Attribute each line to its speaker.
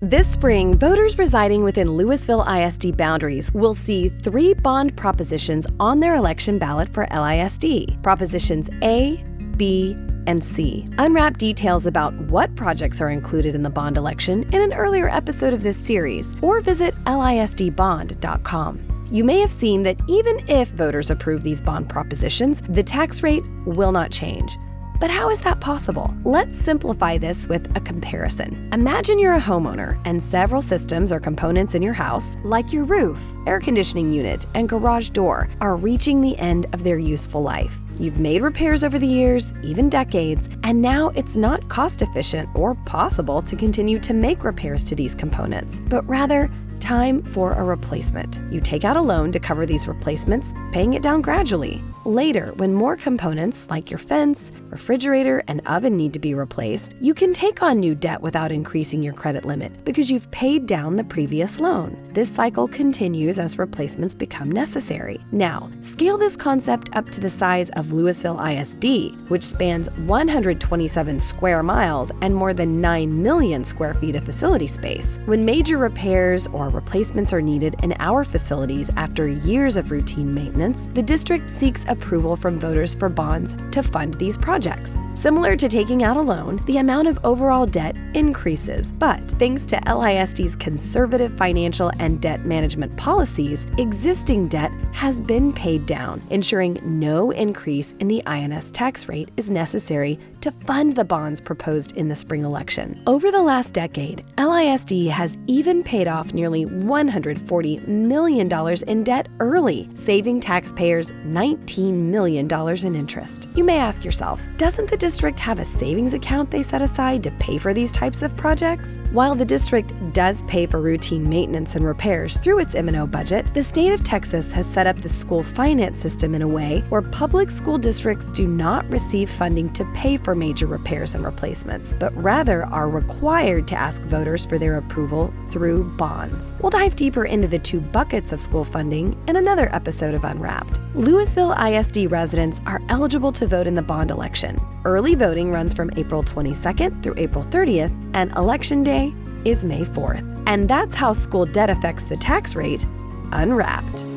Speaker 1: This spring, voters residing within Lewisville ISD boundaries will see 3 bond propositions on their election ballot for LISD. Propositions A, B, and C. UnRapped details about what projects are included in the bond election in an earlier episode of this series, or visit lisdbond.com. You may have seen that even if voters approve these bond propositions, the tax rate will not change. But how is that possible? Let's simplify this with a comparison. Imagine you're a homeowner and several systems or components in your house, like your roof, air conditioning unit, and garage door, are reaching the end of their useful life. You've made repairs over the years, even decades, and now it's not cost efficient or possible to continue to make repairs to these components, but rather time for a replacement. You take out a loan to cover these replacements, paying it down gradually. Later, when more components like your fence, refrigerator, and oven need to be replaced, you can take on new debt without increasing your credit limit because you've paid down the previous loan. This cycle continues as replacements become necessary. Now, scale this concept up to the size of Lewisville ISD, which spans 127 square miles and more than 9 million square feet of facility space. When major repairs or replacements are needed in our facilities after years of routine maintenance, the district seeks approval from voters for bonds to fund these projects. Similar to taking out a loan, the amount of overall debt increases, but thanks to LISD's conservative financial and debt management policies, existing debt has been paid down, ensuring no increase in the INS tax rate is necessary to fund the bonds proposed in the spring election. Over the last decade, LISD has even paid off nearly $140 million in debt early, saving taxpayers $19 million in interest. You may ask yourself, doesn't the district have a savings account they set aside to pay for these types of projects? While the district does pay for routine maintenance and repairs through its M&O budget, the state of Texas has set up the school finance system in a way where public school districts do not receive funding to pay for major repairs and replacements, but rather are required to ask voters for their approval through bonds. We'll dive deeper into the 2 buckets of school funding in another episode of UnRapped. Lewisville ISD residents are eligible to vote in the bond election. Early voting runs from April 22nd through April 30th, and Election Day is May 4th. And that's how school debt affects the tax rate, UnRapped.